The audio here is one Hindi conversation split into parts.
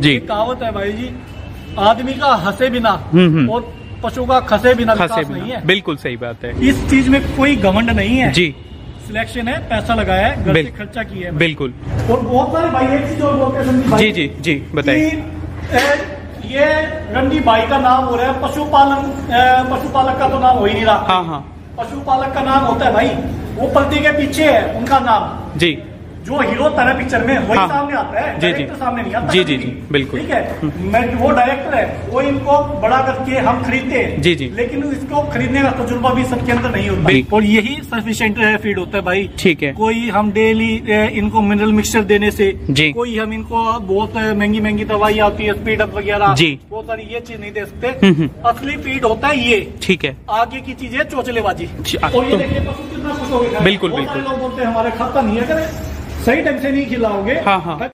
जी। कहावत है भाई जी, आदमी का हंसे बिना और पशु का खसे बिना विकास नहीं है। बिल्कुल सही बात है। इस चीज में कोई घमंड नहीं है जी। सिलेक्शन है, पैसा लगाया है, घर से खर्चा किया है। बिल्कुल। और बहुत सारे भाई एक चीज और बोलते हैं संदीप भाई। जी जी जी बताइए। ये रणदीप भाई का नाम हो रहा है पशुपालक का तो नाम हो ही नहीं रहा। हाँ हाँ। पशुपालक का नाम होता है भाई, वो पर्दे के पीछे है उनका नाम। जी। जो हीरो होता है पिक्चर में वही हाँ। सामने आता है, डायरेक्टर सामने नहीं आता। जी जी जी बिल्कुल। ठीक है, मैं वो डायरेक्टर है, वो इनको बड़ा करके हम खरीदते हैं। जी जी। लेकिन इसको खरीदने का तजुर्बा भी सबके अंदर नहीं होता, और यही सफिशिएंट फीड होता है भाई। ठीक है। कोई हम डेली इनको मिनरल मिक्सचर देने से, जी। कोई हम इनको बहुत महंगी दवाई आती है स्पीड अप वगैरह, जी, बहुत सारी ये चीज नहीं दे सकते। असली फीड होता है ये। ठीक है। आगे की चीज है चोचलेबाजी। तो और ये देखिए पशु कितना खुश हो गया। बिल्कुल बहुत बिल्कुल। सारे लोग बोलते हैं हमारे खाता नहीं है, करे सही ढंग से नहीं खिलाओगे। हाँ हाँ।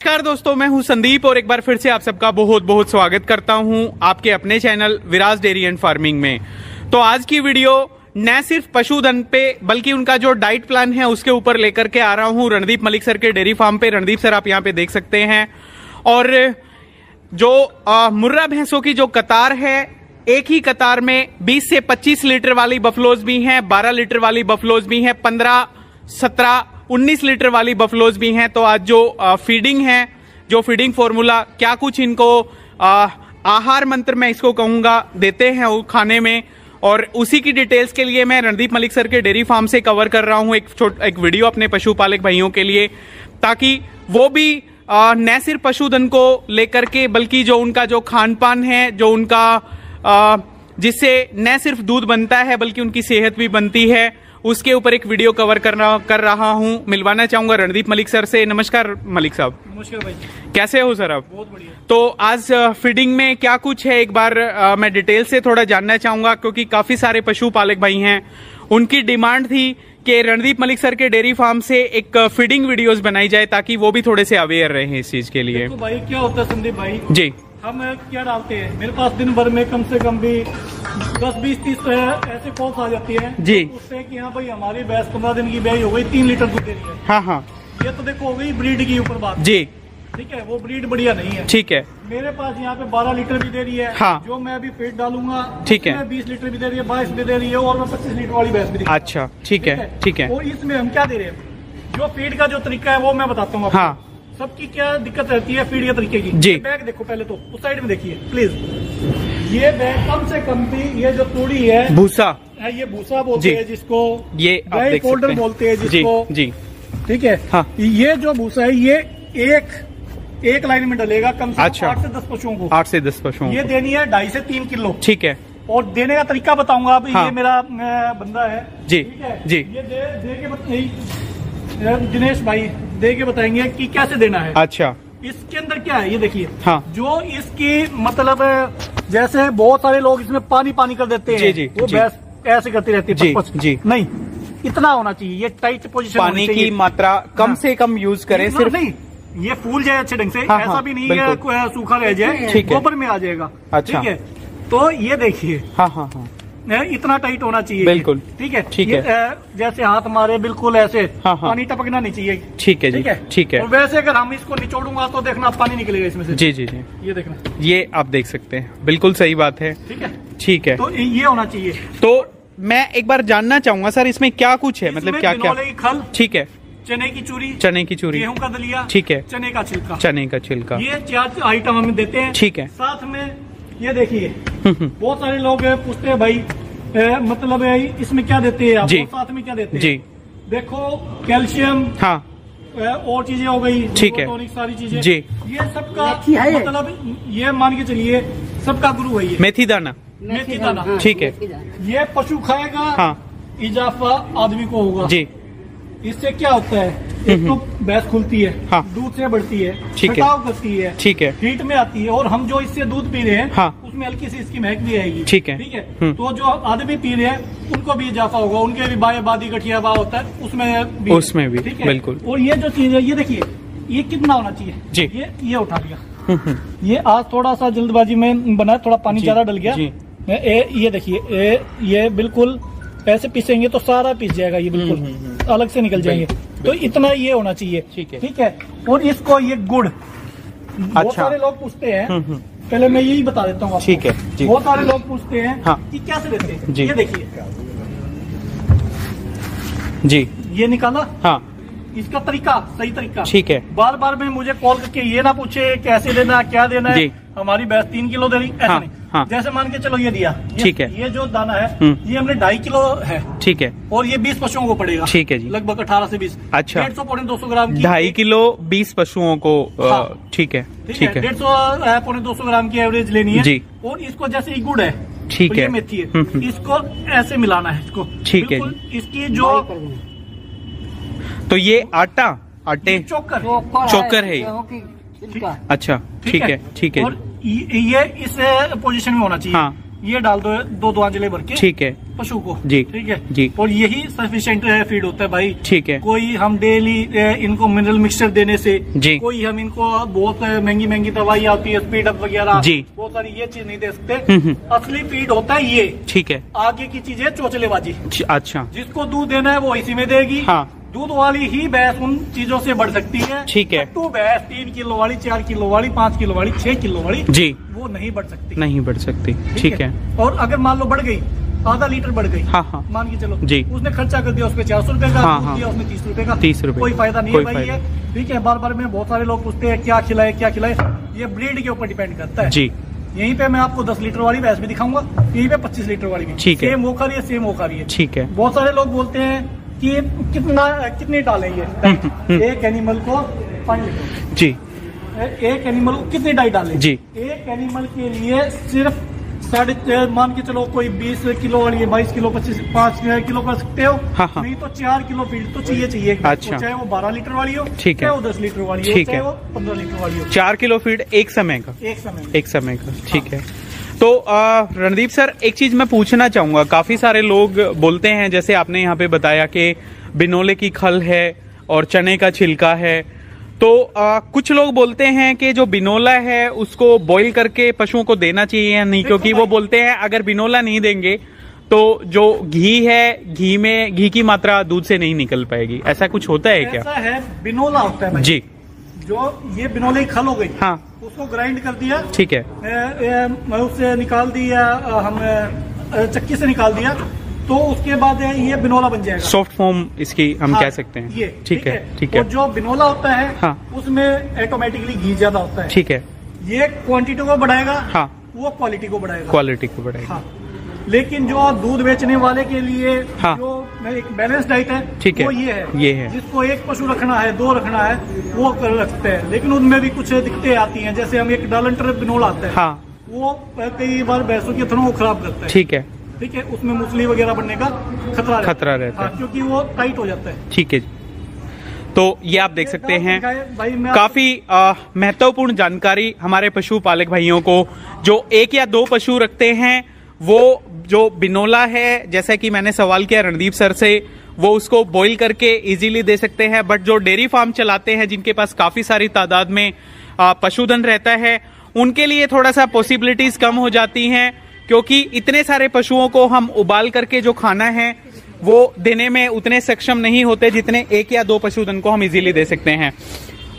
नमस्कार दोस्तों, मैं हूं संदीप और एक बार फिर से आप सबका बहुत बहुत स्वागत करता हूं आपके अपने channel Viraj dairy and farming में। तो आज की वीडियो न सिर्फ पशुधन पे बल्कि उनका जो डाइट प्लान है उसके ऊपर लेकर के आ रहा हूं रणदीप मलिक सर के डेयरी फार्म पे। रणदीप सर आप यहां पे देख सकते हैं, और जो मुर्रा भैंसों की जो कतार है, एक ही कतार में 20 से 25 लीटर वाली बफलोज भी हैं, 12 लीटर वाली बफलोज भी हैं, 15, 17, 19 लीटर वाली बफलोज भी हैं। तो आज जो फीडिंग है, जो फीडिंग फॉर्मूला, क्या कुछ इनको आहार मंत्र मैं इसको कहूंगा देते हैं वो खाने में, और उसी की डिटेल्स के लिए मैं रणदीप मलिक सर के डेयरी फार्म से कवर कर रहा हूं एक वीडियो अपने पशुपालक भाइयों के लिए, ताकि वो भी न सिर्फ पशुधन को लेकर के बल्कि जो उनका जो खान पान है, जो उनका जिससे न सिर्फ दूध बनता है बल्कि उनकी सेहत भी बनती है, उसके ऊपर एक वीडियो कवर कर रहा हूं। मिलवाना चाहूंगा रणदीप मलिक सर से। नमस्कार मलिक साहब। नमस्कार भाई। कैसे हो सर आप? बहुत बढ़िया। तो आज फीडिंग में क्या कुछ है एक बार मैं डिटेल से थोड़ा जानना चाहूंगा, क्योंकि काफी सारे पशुपालक भाई हैं, उनकी डिमांड थी कि रणदीप मलिक सर के डेयरी फार्म से एक फीडिंग वीडियोस बनाई जाए ताकि वो भी थोड़े से अवेयर रहे इस चीज के लिए। तो भाई क्या होता है संदीप भाई जी, हम क्या डालते हैं, मेरे पास दिन भर में कम से कम भी 10, 20, 30 ऐसे कॉल्स आ जाती है जी, उससे कि हाँ भाई हमारी भैंस 15 दिन की ब्याई हो गई, 3 लीटर दूध दे रही है। हाँ हाँ। ये तो देखो हो गई ब्रीड की ऊपर बात। जी ठीक है, वो ब्रीड बढ़िया नहीं है। ठीक है। मेरे पास यहाँ पे 12 लीटर भी दे रही है। हाँ। जो मैं अभी फीड डालूंगा, ठीक है, 20 लीटर भी दे रही है, 22 भी दे रही है, और मैं 25 लीटर वाली भैंस भी दे रही है। अच्छा ठीक है, ठीक है। और इसमें हम क्या दे रहे हैं, जो फीड का जो तरीका है वो मैं बताता हूँ आपको। हाँ। सबकी क्या दिक्कत रहती है फीड के तरीके की। जी। बैग देखो पहले तो, उस साइड में देखिए प्लीज। ये बैग कम से कम भी, ये जो तूड़ी है, भूसा है, ये भूसा बोलते हैं जिसको, ये आप देख सकते फोल्डर हैं, बोलते हैं जिसको। जी, ठीक है। हाँ। ये जो भूसा है ये एक लाइन में डलेगा कम से कम 8 से 10 पशुओं को। 8 से 10 पशुओं ये देनी है 2.5 से 3 किलो। ठीक है। और देने का तरीका बताऊंगा अभी। हाँ। ये मेरा बंदा है। जी। ठीक है जी। ये दे के दिनेश भाई दे के बताएंगे कि कैसे देना है। अच्छा। इसके अंदर क्या है ये देखिए। हाँ। जो इसकी मतलब जैसे बहुत सारे लोग इसमें पानी कर देते हैं। जी जी, वो जी। भैंस ऐसे करती रहती है। जी, पच पच। जी। नहीं, इतना होना चाहिए, ये टाइट पोजीशन पानी की मात्रा कम से कम यूज करें। सिर्फ नहीं, ये फूल जाए अच्छे ढंग से। हाँ, ऐसा हाँ, भी नहीं है सूखा रह जाए, ठीक है, गोबर में आ जाएगा। अच्छा। ठीक है, तो ये देखिए। हाँ हाँ हाँ, इतना टाइट होना चाहिए। बिल्कुल। ठीक है, ठीक है। जैसे हाथ हमारे बिल्कुल ऐसे। हाँ, हाँ। पानी टपकना नहीं चाहिए। ठीक है जी, ठीक है। और वैसे अगर हम इसको निचोड़ूंगा तो देखना पानी निकलेगा इसमें से। जी जी जी, ये देखना, ये आप देख सकते हैं, बिल्कुल सही बात है। ठीक है, ठीक है। तो ये होना चाहिए। तो मैं एक बार जानना चाहूंगा सर, इसमें क्या कुछ है, मतलब क्या क्या? बिनौले की खल, ठीक है, चने की चूरी, चने की चूरी, गेहूं का दलिया, ठीक है, चने का छिलका, चने का छिलका, ये 4 आइटम हम देते हैं। ठीक है। साथ में ये देखिए बहुत सारे लोग पूछते हैं भाई मतलब इसमें क्या देते हैं आप, साथ में क्या देते हैं जी। देखो कैल्शियम, हाँ, और चीजें हो गई, ठीक है, सारी चीजें जी, ये सबका मतलब ये मान के चलिए सबका गुरु है ये मेथी दाना, मेथी दाना, ठीक है। ये पशु खाएगा, हाँ, इजाफा आदमी को होगा जी। इससे क्या होता है, एक तो भैंस खुलती है, हाँ, दूध से बढ़ती है, खटाव करती है, ठीक है, हीट में आती है, और हम जो इससे दूध पी रहे हैं, हाँ, उसमें हल्की सी इसकी महक भी आएगी, ठीक है, ठीक है। तो जो आदमी पी रहे हैं उनको भी इजाफा होगा, उनके भी बाएं बादी गठिया बा होता है उसमें भी ठीक है, बिल्कुल। और ये जो चीज है ये देखिए ये कितना होना चाहिए जी, ये उठा लिया ये आज थोड़ा सा जल्दबाजी में बना, थोड़ा पानी ज्यादा डल गया, ये देखिए ये बिल्कुल ऐसे पीसेंगे तो सारा पीस जाएगा, ये बिल्कुल अलग से निकल जाएंगे, तो इतना ये होना चाहिए, ठीक है। और इसको ये गुड़, बहुत सारे लोग पूछते हैं, पहले मैं यही बता देता हूँ, ठीक है, बहुत सारे लोग पूछते हैं कि कैसे देते हैं, ये देखिए जी, ये निकाला, हाँ, इसका तरीका सही तरीका, ठीक है। बार बार में मुझे कॉल करके ये ना पूछे कैसे देना, क्या देना है, हमारी भैंस 3 किलो दे रही, ऐसा नहीं, हाँ, जैसे मान के चलो ये दिया, ठीक है, ये जो दाना है ये हमने 2.5 किलो है, ठीक है, और ये 20 पशुओं को पड़ेगा, ठीक है जी, लगभग 18 से 20, अच्छा, 150-200 ग्राम की, 2.5 किलो 20 पशुओं को, ठीक है, ठीक है, 150-200 ग्राम की एवरेज लेनी है जी। और इसको जैसे ही गुड़ है, ठीक है, मेथी है, इसको ऐसे मिलाना है इसको, ठीक है, इसकी जो, तो ये आटे चोकर है, अच्छा, ठीक है, ठीक है, ये इस पोजीशन में होना चाहिए, हाँ, ये डाल दो 2 आंचले भर के, ठीक है, पशु को जी, ठीक है जी। और यही सफिशिएंट फीड होता है भाई, ठीक है। कोई हम डेली इनको मिनरल मिक्सचर देने से जी, कोई हम इनको बहुत महंगी दवाई आती है स्पीड अप वगैरह जी, बहुत सारी ये चीज नहीं दे सकते, असली फीड होता है ये, ठीक है। आगे की चीज है चोचलेबाजी, अच्छा, जिसको दूध देना है वो इसी में देगी, हाँ, दूध वाली ही भैंस उन चीजों से बढ़ सकती है, ठीक है। तो भैंस 3 किलो वाली, 4 किलो वाली, 5 किलो वाली, 6 किलो वाली जी, वो नहीं बढ़ सकती, नहीं बढ़ सकती, ठीक है। और अगर मान लो बढ़ गई, आधा लीटर बढ़ गई, हाँ, हाँ, मान के चलो जी, उसने खर्चा कर दिया, उस पर 400 रुपए का, हाँ, हाँ, दिया उसने 30 रुपए का, 30 रुपए, कोई फायदा नहीं है भाई ये, ठीक है। बार बार में बहुत सारे लोग पूछते हैं क्या खिलाए, ये ब्रीड के ऊपर डिपेंड करता है जी। यहीं पे मैं आपको 10 लीटर वाली भैंस भी दिखाऊंगा, यहीं पे 25 लीटर वाली भी, ठीक है, सेम वो खा रही है, ठीक है। बहुत सारे लोग बोलते हैं कि कितनी डालें ये एक एनिमल को 5 लीटर जी, एक एनिमल को कितनी डाइट डालें जी, एक एनिमल के लिए सिर्फ मान के चलो कोई 20 किलो वाली है, 22 किलो 5 किलो कर सकते हो, हाँ, हाँ, नहीं तो 4 किलो फीड तो चाहिए, अच्छा, चाहे वो 12 लीटर वाली हो, ठीक है, चाहे वो 10 लीटर वाली हो, चाहे वो 15 लीटर वाली हो, 4 किलो फीड एक समय का, ठीक है। तो रणदीप सर, एक चीज मैं पूछना चाहूंगा, काफी सारे लोग बोलते हैं, जैसे आपने यहाँ पे बताया कि बिनोले की खल है और चने का छिलका है, तो कुछ लोग बोलते हैं कि जो बिनोला है उसको बॉईल करके पशुओं को देना चाहिए या नहीं, क्योंकि वो बोलते हैं अगर बिनोला नहीं देंगे तो जो घी है, घी की मात्रा दूध से नहीं निकल पाएगी, ऐसा कुछ होता है क्या? ऐसा है, बिनोला होता है जी, जो ये बिनोले की खल हो गई, हाँ, उसको ग्राइंड कर दिया, ठीक है, उससे निकाल दिया, हम चक्की से निकाल दिया, तो उसके बाद ये बिनोला बन जाएगा, सॉफ्ट फॉर्म इसकी हम कह सकते हैं, ये ठीक है, ठीक है। और जो बिनोला होता है, हाँ, उसमें ऑटोमेटिकली घी ज्यादा होता है, ठीक है, ये क्वांटिटी को बढ़ाएगा, हाँ, वो क्वालिटी को बढ़ाएगा, हाँ। लेकिन जो दूध बेचने वाले के लिए, हाँ, जो एक बैलेंस डाइट है, ठीक है, वो ये है, जिसको एक पशु रखना है, 2 रखना है, वो कर रखते हैं, लेकिन उनमें भी कुछ दिक्कतें आती हैं, जैसे हम एक डालंटर बिनोला आता है, हाँ, वो कई बार भैंसों के थनों को खराब करता है, ठीक है, उसमें मूसली वगैरह बनने का खतरा रहता है, क्योंकि वो टाइट हो जाता है, ठीक है। तो ये आप देख सकते हैं, काफी महत्वपूर्ण जानकारी हमारे पशुपालक भाइयों को जो 1 या 2 पशु रखते हैं, वो जो बिनोला है, जैसा कि मैंने सवाल किया रणदीप सर से, वो उसको बॉईल करके इजीली दे सकते हैं, बट जो डेयरी फार्म चलाते हैं, जिनके पास काफी सारी तादाद में पशुधन रहता है, उनके लिए थोड़ा सा पॉसिबिलिटीज कम हो जाती हैं, क्योंकि इतने सारे पशुओं को हम उबाल करके जो खाना है वो देने में उतने सक्षम नहीं होते जितने 1 या 2 पशुधन को हम इजीली दे सकते हैं।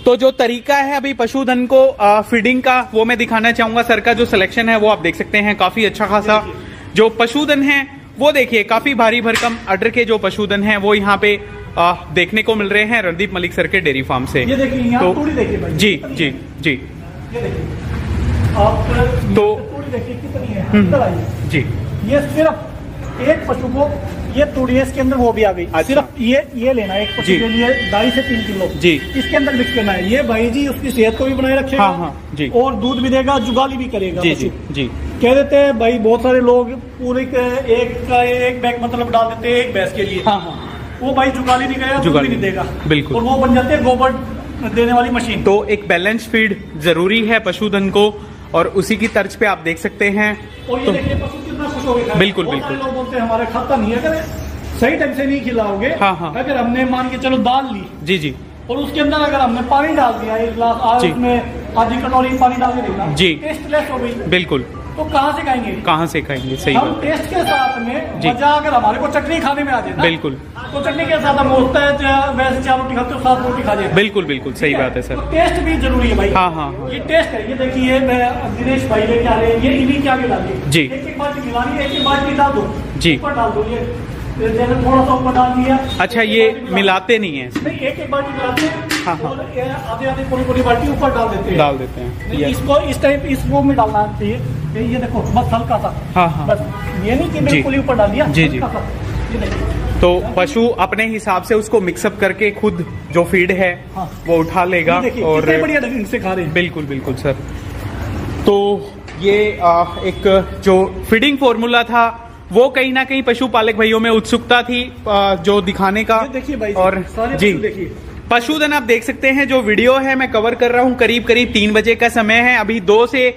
तो जो तरीका है अभी पशुधन को फीडिंग का, वो मैं दिखाना चाहूंगा। सर का जो सिलेक्शन है वो आप देख सकते हैं, काफी अच्छा खासा जो पशुधन है वो देखिए, काफी भारी भरकम अडर के जो पशुधन है वो यहाँ पे देखने को मिल रहे हैं रणदीप मलिक सर के डेयरी फार्म से। ये देखिए, तो जी जी जी, तो तूड़ी देखिए कितनी है, इधर आइए जी। ये सिर्फ एक पशु को ये तूड़ी है, इसके अंदर वो भी आ गई। सिर्फ ये लेना है एक पशु के लिए 2.5 से 3 किलो जी, इसके अंदर मिक्स करना है। ये भाई जी उसकी सेहत को भी बनाए रखेगा। हाँ, हाँ, जी। और दूध भी देगा, जुगाली भी करेगा जी जी जी। कह देते हैं भाई बहुत सारे लोग पूरे एक बैग मतलब डाल देते हैं एक भैंस के लिए। हाँ हाँ, वो भाई जुगाली नहीं करेगा, दूध भी नहीं देगा बिल्कुल, और वो बन जाते हैं गोबर देने वाली मशीन। तो एक बैलेंस फीड जरूरी है पशुधन को, और उसी की तर्ज पे आप देख सकते हैं। और ये देखिए पशु कितना खुश हो गया। बिल्कुल बिल्कुल। लोग बोलते हैं हमारे खाता नहीं है, अगर सही टाइम से नहीं खिलाओगे। हाँ हाँ। अगर हमने मान के चलो दाल ली जी जी, और उसके अंदर अगर हमने पानी डाल दिया 1 गिलास, आज उसमें आधी कटोरी पानी डाल के देना जी, टेस्टलेस हो गई बिल्कुल। तो कहाँ से खाएंगे, कहाँ से खाएंगे, सही हम बात। टेस्ट के साथ में मजा अगर हमारे को चटनी खाने में आ जाए ना, बिल्कुल, तो चटनी के साथ हम होता है वैसे 4 रोटी खाते हो 7 रोटी खा जाए। बिल्कुल बिल्कुल सही बात है सर। तो टेस्ट भी जरूरी है भाई। हाँ हाँ, ये टेस्ट है। ये देखिए मैं दिनेश भाई लेके आ रहे हैं, ये इन्हीं के आगे डालिए जी। एक बाल्टी मिलानी, एक बाल्टी डाल दो जी, ऊपर डाल दो। ये जैसे थोड़ा सा ऊपर डाल दिया। अच्छा, ये मिलाते नहीं है? नहीं, एक बाल्टी मिलाते हैं। हाँ हाँ, और आधे पूरी बाल्टी ऊपर डाल देते हैं। इसको इस टाइप इसको में डालना चाहिए। ये देखो बस हल्का सा। हाँ हाँ, बस ये नहीं कि बिल्कुल ऊपर डाल दिया। जी जी। तो पशु अपने हिसाब से उसको मिक्सअप करके खुद जो फीड है वो उठा लेगा। और बढ़िया ढंग से खा रहे हैं। बिल्कुल बिल्कुल सर। तो ये एक जो फीडिंग फॉर्मूला था वो कहीं ना कहीं पशुपालक भाइयों में उत्सुकता थी जो दिखाने का। देखिए भाई और जी पशुधन आप देख सकते हैं, जो वीडियो है मैं कवर कर रहा हूं, करीब 3 बजे का समय है। अभी 2 से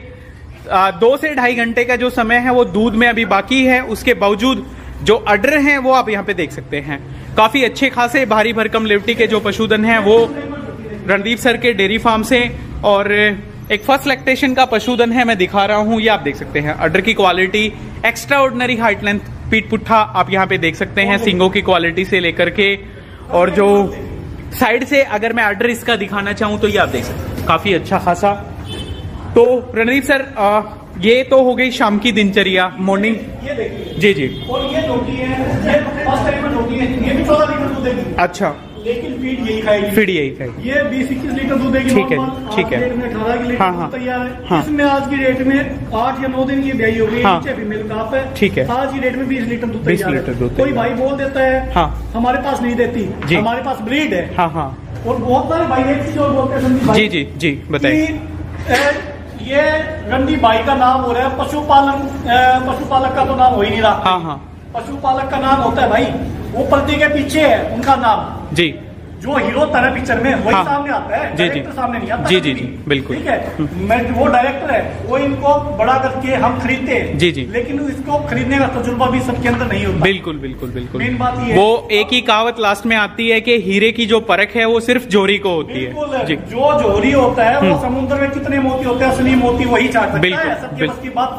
2.5 घंटे का जो समय है वो दूध में अभी बाकी है। उसके बावजूद जो अडर हैं वो आप यहाँ पे देख सकते हैं। काफी अच्छे खासे भारी भरकम लेवटी के जो पशुधन हैं वो रणदीप सर के डेयरी फार्म से, और एक फर्स्ट लैक्टेशन का पशुधन है मैं दिखा रहा हूं। ये आप देख सकते हैं अडर की quality, extra ordinary height length, पीठ पुट्ठा आप यहाँ पे देख सकते हैं, सींगों की क्वालिटी से लेकर के। और जो साइड से अगर मैं अडर इसका दिखाना चाहूं तो ये आप देख सकते हैं काफी अच्छा खासा। तो रणदीप सर ये तो हो गई शाम की दिनचर्या, मॉर्निंग। ये देखिए जी जी। और ये रोटी है, ये फर्स्ट टाइम रोटी है, ये भी 14 लीटर दूध देगी। अच्छा, लेकिन फीड यही खाएगी। फीड यही खाएगी। ये 20-21 लीटर दूध देगी। ठीक है, ठीक है। 18 लीटर हाँ हाँ तैयार है। हाँ। इसमें आज की डेट में 8 या 9 दिन की ब्याई हो गई। हाँ। नीचे भी मिल्क आप है। ठीक है। आज की डेट में 20 लीटर दूध 20 तैयार लीटर दूध है। कोई भाई बोल देता है हाँ हमारे पास नहीं देती, हमारे पास ब्रीड है। हाँ हाँ। और बहुत सारे भाई एक चीज और बोलते हैं संदीप भाई। जी जी जी, बताइए। ये रणदीप भाई का नाम हो रहा है पशुपालक का तो नाम हो ही नहीं रहा। हाँ हाँ, पशुपालक का नाम होता है भाई वो पर्दे के पीछे है उनका नाम। जी, जो हीरो तरह पिक्चर में वही हाँ, सामने आता है, जी जी, सामने नहीं आता। जी जी जी, बिल्कुल। ठीक है, मैं वो डायरेक्टर है, वो इनको बड़ा करके हम खरीदते हैं। जी जी, लेकिन इसको खरीदने का तजुर्बा भी सबके अंदर नहीं होता। बिल्कुल बिल्कुल बिल्कुल। मेन बात ये वो एक ही कहावत लास्ट में आती है कि हीरे की जो परख है वो सिर्फ जोहरी को होती है। जी, जो जोहरी होता है वो समुद्र में कितने मोती होते हैं, असली मोती वही चाट सकता है। सबके बस की बात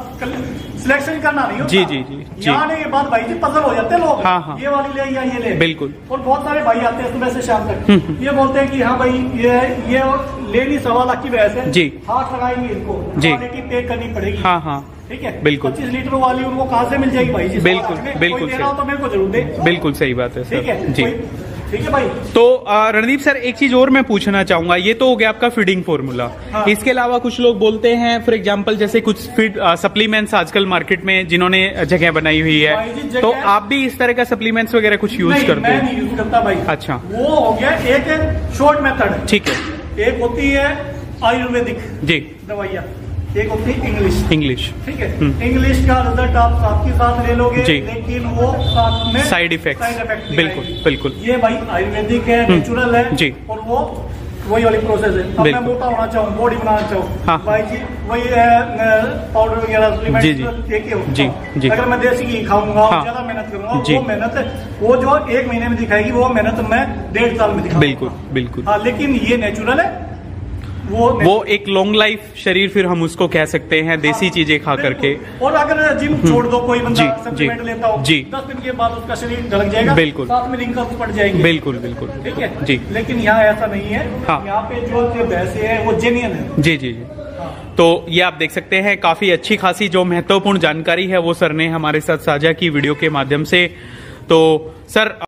सिलेक्शन करना नहीं होता। जी जी जी, यहाँ आने के बाद भाई जी पजल हो जाते हैं लोग। हाँ हाँ, ये वाली ले या ये ले। बिल्कुल। और बहुत सारे भाई आते हैं सुबह से शाम तक, ये बोलते हैं कि हाँ भाई ये लेनी 1.25 लाख की वजह से जी, हाथ लगाएंगे इनको, क्वालिटी पे करनी पड़ेगी। हाँ हाँ, ठीक है, बिल्कुल। 25 लीटर वाली उनको कहाँ से मिल जाएगी भाई जी? बिल्कुल बिल्कुल सही, तो मेरे को जरूर दे। बिल्कुल सही बात है सर। ठीक है जी, ठीक है भाई। तो रणदीप सर एक चीज और मैं पूछना चाहूंगा, ये तो हो गया आपका फीडिंग फॉर्मूला। हाँ। इसके अलावा कुछ लोग बोलते हैं फॉर एग्जांपल जैसे कुछ फीड सप्लीमेंट्स आजकल मार्केट में जिन्होंने जगह बनाई हुई है, तो आप भी इस तरह का सप्लीमेंट्स वगैरह कुछ यूज करते हैं? मैं नहीं यूज करता भाई। अच्छा, वो हो गया एक शॉर्ट मेथड। ठीक है। एक होती है आयुर्वेदिक जी दवाइयाँ, एक होती है इंग्लिश। ठीक है, इंग्लिश का रिजल्ट आप साथ के साथ ले लोगे, लेकिन वो साथ में साइड इफेक्ट बिल्कुल बिल्कुल। ये भाई आयुर्वेदिक है, नेचुरल है जी, और वो वही वाली प्रोसेस है। अब मैं मोटा होना चाहूँ, बॉडी बनाना चाहूँ, हाँ, भाई जी वही पाउडर वगैरह जी। अगर मैं देसी घी खाऊंगा और ज्यादा मेहनत करूंगा, वो मेहनत वो जो 1 महीने में दिखाएगी वो मेहनत मैं 1.5 साल में दिखाऊंगा। बिल्कुल बिल्कुल। हाँ, लेकिन ये नेचुरल है, वो एक लॉन्ग लाइफ शरीर फिर हम उसको कह सकते हैं देसी चीजें खा करके। और अगर जिम छोड़ दो, कोई बंदा सप्लीमेंट लेता हो, 10 दिन के बाद उसका शरीर ढल जाएगा, बिल्कुल, साथ में रिंकल्स पड़ जाएंगे, बिल्कुल बिल्कुल। ठीक है जी, लेकिन यहाँ ऐसा नहीं है। हाँ, यहाँ पे जो भैंसे है वो जेन्युइन है। जी जी जी। तो ये आप देख सकते हैं काफी अच्छी खासी जो महत्वपूर्ण जानकारी है वो सर ने हमारे साथ साझा की वीडियो के माध्यम से। तो सर